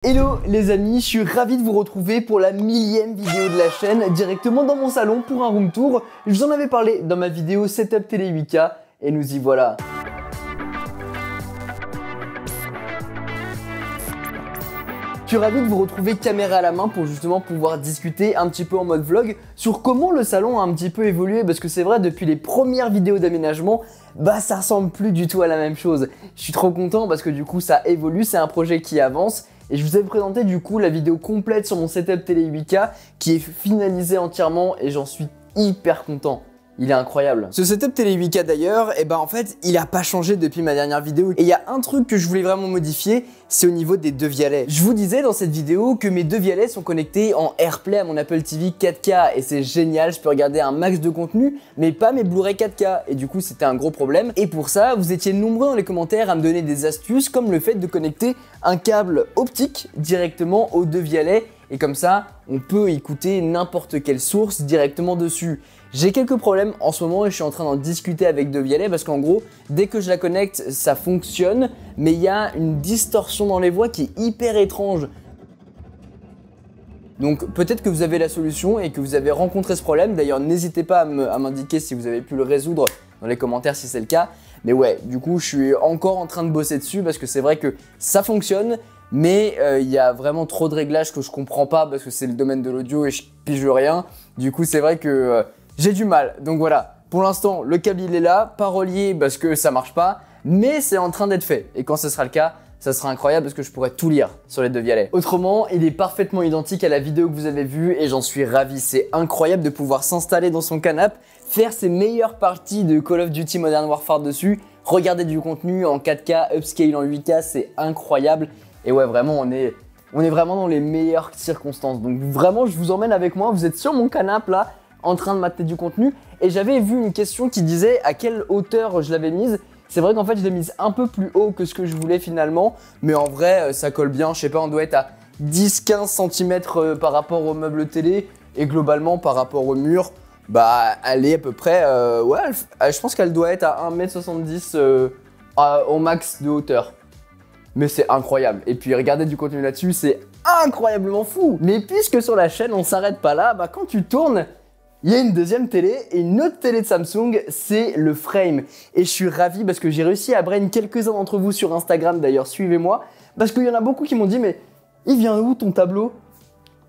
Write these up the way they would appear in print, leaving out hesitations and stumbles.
Hello les amis, je suis ravi de vous retrouver pour la 1000e vidéo de la chaîne, directement dans mon salon pour un room tour. Je vous en avais parlé dans ma vidéo Setup Télé 8K et nous y voilà. Je suis ravi de vous retrouver caméra à la main pour justement pouvoir discuter un petit peu en mode vlog sur comment le salon a un petit peu évolué, parce que c'est vrai, depuis les premières vidéos d'aménagement, ça ressemble plus du tout à la même chose. Je suis trop content parce que du coup ça évolue, c'est un projet qui avance. Et je vous ai présenté du coup la vidéo complète sur mon setup télé 8K qui est finalisé entièrement et j'en suis hyper content. Il est incroyable. Ce setup télé 8K d'ailleurs, en fait, il a pas changé depuis ma dernière vidéo. Et il y a un truc que je voulais vraiment modifier, c'est au niveau des devialets. Je vous disais dans cette vidéo que mes devialets sont connectés en AirPlay à mon Apple TV 4K et c'est génial, je peux regarder un max de contenu, mais pas mes Blu-ray 4K. Et du coup, c'était un gros problème. Et pour ça, vous étiez nombreux dans les commentaires à me donner des astuces, comme le fait de connecter un câble optique directement aux devialets. Et comme ça, on peut écouter n'importe quelle source directement dessus. J'ai quelques problèmes en ce moment et je suis en train d'en discuter avec devialet parce qu'en gros, dès que je la connecte, ça fonctionne, mais il y a une distorsion dans les voix qui est hyper étrange. Donc peut-être que vous avez la solution et que vous avez rencontré ce problème. D'ailleurs, n'hésitez pas à m'indiquer si vous avez pu le résoudre dans les commentaires si c'est le cas. Mais ouais, du coup, je suis encore en train de bosser dessus parce que c'est vrai que ça fonctionne. Mais il y a vraiment trop de réglages que je comprends pas parce que c'est le domaine de l'audio et je pige rien. Du coup, c'est vrai que j'ai du mal. Donc voilà, pour l'instant, le câble il est là, pas relié parce que ça marche pas, mais c'est en train d'être fait. Et quand ce sera le cas, ça sera incroyable parce que je pourrai tout lire sur les devialets. Autrement, il est parfaitement identique à la vidéo que vous avez vue et j'en suis ravi. C'est incroyable de pouvoir s'installer dans son canapé, faire ses meilleures parties de Call of Duty Modern Warfare dessus, regarder du contenu en 4K, upscale en 8K, c'est incroyable. Et ouais, vraiment, on est vraiment dans les meilleures circonstances. Donc vraiment, je vous emmène avec moi. Vous êtes sur mon canapé là, en train de mater du contenu. Et j'avais vu une question qui disait à quelle hauteur je l'avais mise. C'est vrai qu'en fait, je l'ai mise un peu plus haut que ce que je voulais finalement. Mais en vrai, ça colle bien. Je sais pas, on doit être à 10-15 cm par rapport au meuble télé. Et globalement, par rapport au mur, elle est à peu près... je pense qu'elle doit être à 1,70 m au max de hauteur. Mais c'est incroyable. Et puis regarder du contenu là-dessus, c'est incroyablement fou. Mais puisque sur la chaîne, on s'arrête pas là, quand tu tournes, il y a une deuxième télé et une autre télé de Samsung, c'est le Frame. Et je suis ravi parce que j'ai réussi à brain quelques-uns d'entre vous sur Instagram, d'ailleurs, suivez-moi. Parce qu'il y en a beaucoup qui m'ont dit, mais il vient où ton tableau?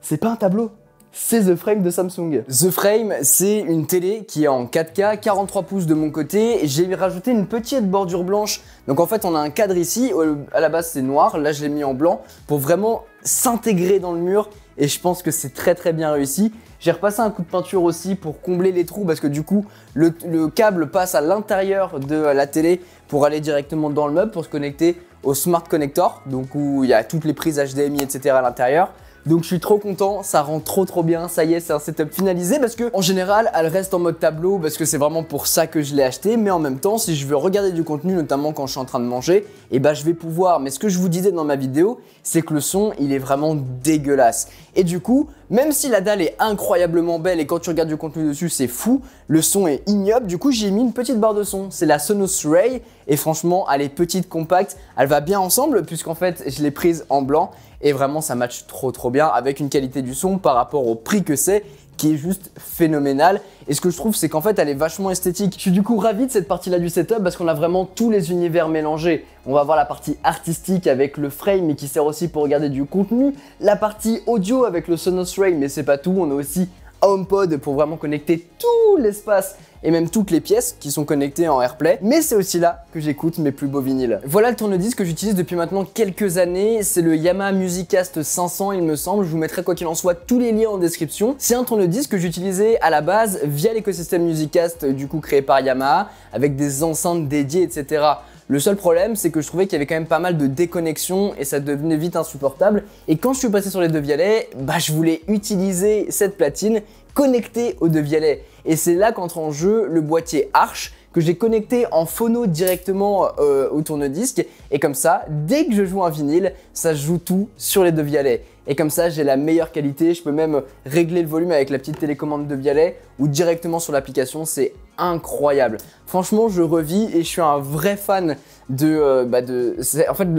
C'est pas un tableau. C'est The Frame de Samsung. The Frame, c'est une télé qui est en 4K, 43 pouces de mon côté. J'ai rajouté une petite bordure blanche. Donc en fait, on a un cadre ici. À la base, c'est noir. Là, je l'ai mis en blanc pour vraiment s'intégrer dans le mur. Et je pense que c'est très très bien réussi. J'ai repassé un coup de peinture aussi pour combler les trous parce que du coup, le câble passe à l'intérieur de la télé pour aller directement dans le meuble pour se connecter au Smart Connector. Donc où il y a toutes les prises HDMI, etc. à l'intérieur. Donc je suis trop content, ça rend trop bien, ça y est, c'est un setup finalisé parce que en général elle reste en mode tableau parce que c'est vraiment pour ça que je l'ai acheté, mais en même temps si je veux regarder du contenu, notamment quand je suis en train de manger, je vais pouvoir. Mais ce que je vous disais dans ma vidéo, c'est que le son il est vraiment dégueulasse. Et du coup, même si la dalle est incroyablement belle et quand tu regardes du contenu dessus c'est fou, le son est ignoble. Du coup j'ai mis une petite barre de son, c'est la Sonos Ray et franchement elle est petite, compacte, elle va bien ensemble puisqu'en fait je l'ai prise en blanc. Et vraiment ça match trop bien avec une qualité du son par rapport au prix que c'est qui est juste phénoménal. Et ce que je trouve c'est qu'en fait elle est vachement esthétique. Je suis du coup ravi de cette partie là du setup parce qu'on a vraiment tous les univers mélangés. On va voir la partie artistique avec le Frame mais qui sert aussi pour regarder du contenu. La partie audio avec le Sonos Ray mais c'est pas tout, on a aussi HomePod pour vraiment connecter tout l'espace et même toutes les pièces qui sont connectées en AirPlay. Mais c'est aussi là que j'écoute mes plus beaux vinyles. Voilà le tourne-disque que j'utilise depuis maintenant quelques années. C'est le Yamaha Musicast 500 il me semble. Je vous mettrai quoi qu'il en soit tous les liens en description. C'est un tourne-disque que j'utilisais à la base via l'écosystème Musicast du coup créé par Yamaha avec des enceintes dédiées etc. Le seul problème, c'est que je trouvais qu'il y avait quand même pas mal de déconnexion et ça devenait vite insupportable. Et quand je suis passé sur les devialets, je voulais utiliser cette platine connectée aux devialets. Et c'est là qu'entre en jeu le boîtier Arch que j'ai connecté en phono directement au tourne-disque. Et comme ça, dès que je joue un vinyle, ça joue tout sur les devialets. Et comme ça, j'ai la meilleure qualité. Je peux même régler le volume avec la petite télécommande devialet ou directement sur l'application. C'est incroyable. Franchement, je revis et je suis un vrai fan de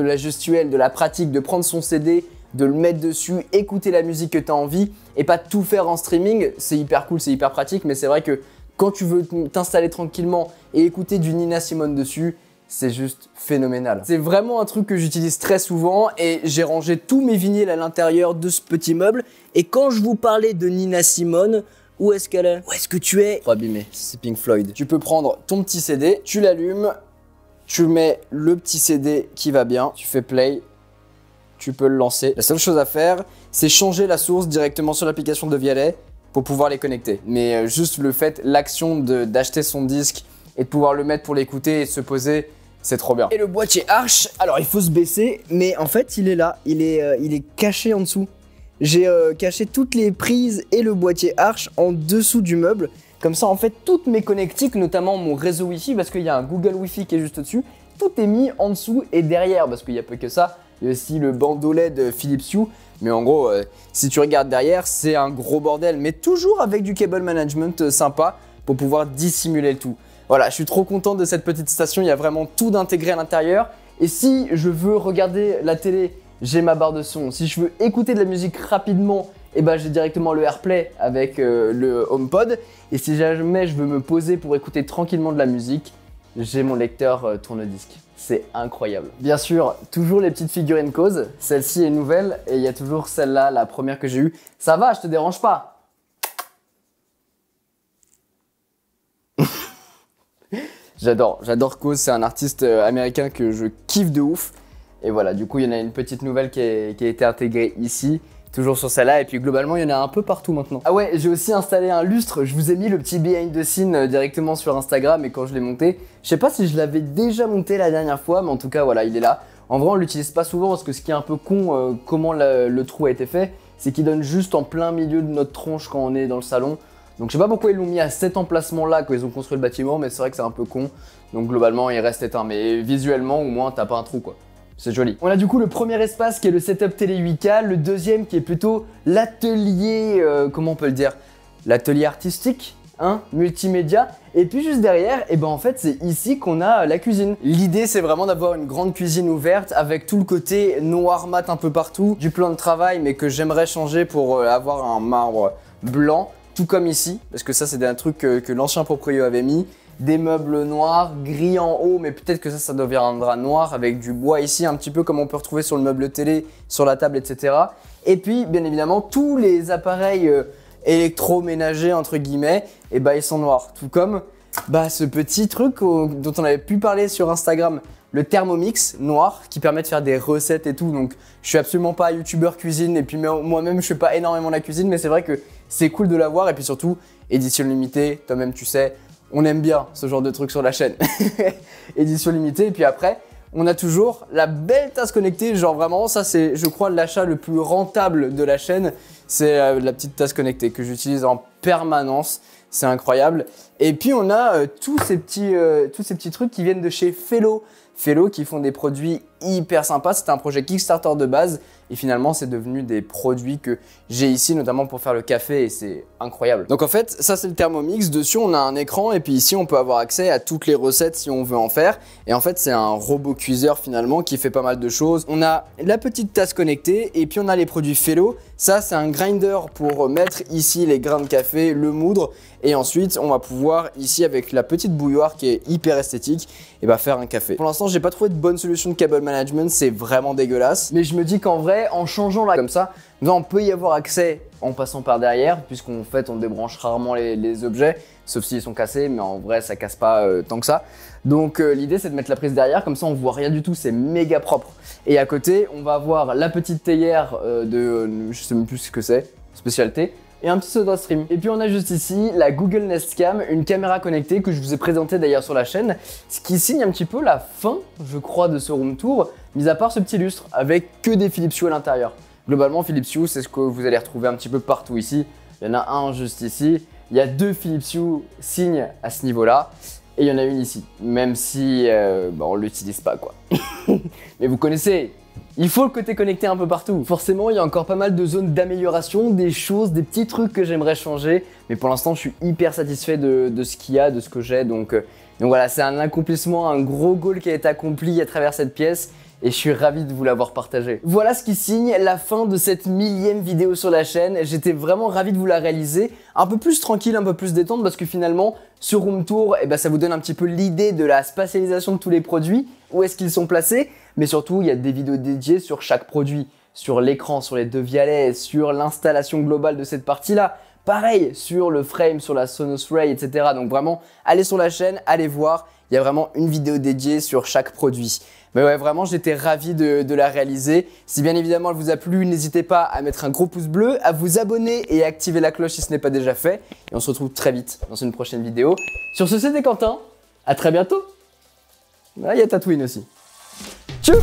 la gestuelle, de la pratique, de prendre son CD, de le mettre dessus, écouter la musique que tu as envie et pas tout faire en streaming. C'est hyper cool, c'est hyper pratique, mais c'est vrai que quand tu veux t'installer tranquillement et écouter du Nina Simone dessus, c'est juste phénoménal. C'est vraiment un truc que j'utilise très souvent et j'ai rangé tous mes vinyles à l'intérieur de ce petit meuble. Et quand je vous parlais de Nina Simone, où est-ce qu'elle est? Où est-ce que tu es? Trop abîmé, c'est Pink Floyd. Tu peux prendre ton petit CD, tu l'allumes, tu mets le petit CD qui va bien, tu fais play, tu peux le lancer. La seule chose à faire, c'est changer la source directement sur l'application de Vialet pour pouvoir les connecter. Mais juste le fait, l'action d'acheter son disque et de pouvoir le mettre pour l'écouter et se poser, c'est trop bien. Et le boîtier Arch, alors il faut se baisser, mais en fait il est là, il est caché en dessous. J'ai caché toutes les prises et le boîtier Arch en dessous du meuble. Comme ça en fait toutes mes connectiques, notamment mon réseau Wi-Fi, parce qu'il y a un Google Wi-Fi qui est juste au-dessus, tout est mis en dessous et derrière, parce qu'il n'y a pas que ça, il y a aussi le bandeau LED Philips Hue. Mais en gros, si tu regardes derrière, c'est un gros bordel, mais toujours avec du cable management sympa pour pouvoir dissimuler le tout. Voilà, je suis trop content de cette petite station, il y a vraiment tout d'intégrer à l'intérieur. Et si je veux regarder la télé, j'ai ma barre de son. Si je veux écouter de la musique rapidement, eh ben, j'ai directement le AirPlay avec le HomePod. Et si jamais je veux me poser pour écouter tranquillement de la musique, j'ai mon lecteur tourne-disque. C'est incroyable. Bien sûr, toujours les petites figurines cause. Celle-ci est nouvelle et il y a toujours celle-là, la première que j'ai eue. Ça va, je te dérange pas? J'adore Cause, c'est un artiste américain que je kiffe de ouf. Et voilà, du coup, il y en a une petite nouvelle qui a été intégrée ici, toujours sur celle-là. Et puis globalement, il y en a un peu partout maintenant. Ah ouais, j'ai aussi installé un lustre. Je vous ai mis le petit behind the scene directement sur Instagram et quand je l'ai monté. Je sais pas si je l'avais déjà monté la dernière fois, mais en tout cas, voilà, il est là. En vrai, on l'utilise pas souvent parce que ce qui est un peu con, comment le trou a été fait, c'est qu'il donne juste en plein milieu de notre tronche quand on est dans le salon. Donc je sais pas pourquoi ils l'ont mis à cet emplacement là quand ils ont construit le bâtiment, mais c'est vrai que c'est un peu con. Donc globalement il reste éteint, mais visuellement au moins t'as pas un trou quoi. C'est joli. On a du coup le premier espace qui est le setup télé 8K, le deuxième qui est plutôt l'atelier, comment on peut le dire, l'atelier artistique, hein, multimédia. Et puis juste derrière, et ben en fait c'est ici qu'on a la cuisine. L'idée c'est vraiment d'avoir une grande cuisine ouverte avec tout le côté noir mat un peu partout, du plan de travail mais que j'aimerais changer pour avoir un marbre blanc. Tout comme ici, parce que ça c'est un truc que l'ancien proprio avait mis. Des meubles noirs, gris en haut, mais peut-être que ça deviendra noir avec du bois ici, un petit peu comme on peut retrouver sur le meuble télé, sur la table, etc. Et puis, bien évidemment, tous les appareils électroménagers, entre guillemets, et bah, ils sont noirs. Tout comme ce petit truc dont on avait pu parler sur Instagram, le Thermomix noir, qui permet de faire des recettes et tout. Donc, je suis absolument pas youtubeur cuisine, et puis moi-même, je fais pas énormément la cuisine, mais c'est vrai que c'est cool de l'avoir, et puis surtout, édition limitée, toi-même tu sais, on aime bien ce genre de truc sur la chaîne. Édition limitée, et puis après, on a toujours la belle tasse connectée, genre vraiment, ça c'est, je crois, l'achat le plus rentable de la chaîne, c'est la petite tasse connectée que j'utilise en permanence, c'est incroyable. Et puis on a tous ces petits trucs qui viennent de chez Fellow. Fellow qui font des produits hyper sympas, c'était un projet Kickstarter de base et finalement c'est devenu des produits que j'ai ici notamment pour faire le café et c'est incroyable. Donc en fait ça c'est le Thermomix, dessus on a un écran et puis ici on peut avoir accès à toutes les recettes si on veut en faire et en fait c'est un robot cuiseur finalement qui fait pas mal de choses. On a la petite tasse connectée et puis on a les produits Fellow, ça c'est un grinder pour mettre ici les grains de café, le moudre et ensuite on va pouvoir ici avec la petite bouilloire qui est hyper esthétique et faire un café. Pour l'instant j'ai pas trouvé de bonne solution de cable management, c'est vraiment dégueulasse. Mais je me dis qu'en vrai, en changeant là comme ça, on peut y avoir accès en passant par derrière, puisqu'en fait on débranche rarement les objets, sauf s'ils sont cassés, mais en vrai ça casse pas tant que ça. Donc l'idée c'est de mettre la prise derrière, comme ça on voit rien du tout, c'est méga propre. Et à côté, on va avoir la petite théière je sais même plus ce que c'est, spécialité. Et un petit soda stream. Et puis on a juste ici la Google Nest Cam, une caméra connectée que je vous ai présentée d'ailleurs sur la chaîne, ce qui signe un petit peu la fin, je crois, de ce room tour, mis à part ce petit lustre avec que des Philips Hue à l'intérieur. Globalement, Philips Hue, c'est ce que vous allez retrouver un petit peu partout ici. Il y en a un juste ici, il y a deux Philips Hue signes à ce niveau-là, et il y en a une ici, même si on l'utilise pas quoi. Mais vous connaissez. Il faut le côté connecté un peu partout. Forcément, il y a encore pas mal de zones d'amélioration, des choses, des petits trucs que j'aimerais changer. Mais pour l'instant, je suis hyper satisfait de ce qu'il y a, de ce que j'ai. Donc voilà, c'est un accomplissement, un gros goal qui a été accompli à travers cette pièce. et je suis ravi de vous l'avoir partagé. Voilà ce qui signe la fin de cette 1000e vidéo sur la chaîne. J'étais vraiment ravi de vous la réaliser, un peu plus tranquille, un peu plus détente parce que finalement ce room tour, ça vous donne un petit peu l'idée de la spatialisation de tous les produits, où est-ce qu'ils sont placés, mais surtout il y a des vidéos dédiées sur chaque produit, sur l'écran, sur les devialets, sur l'installation globale de cette partie-là. Pareil sur le frame, sur la Sonos Ray, etc. Donc vraiment, allez sur la chaîne, allez voir. Il y a vraiment une vidéo dédiée sur chaque produit. Mais ouais, vraiment, j'étais ravi de la réaliser. Si bien évidemment elle vous a plu, n'hésitez pas à mettre un gros pouce bleu, à vous abonner et à activer la cloche si ce n'est pas déjà fait. Et on se retrouve très vite dans une prochaine vidéo. Sur ce, c'était Quentin. À très bientôt. Ah, il y a Tatooine aussi. Tchou!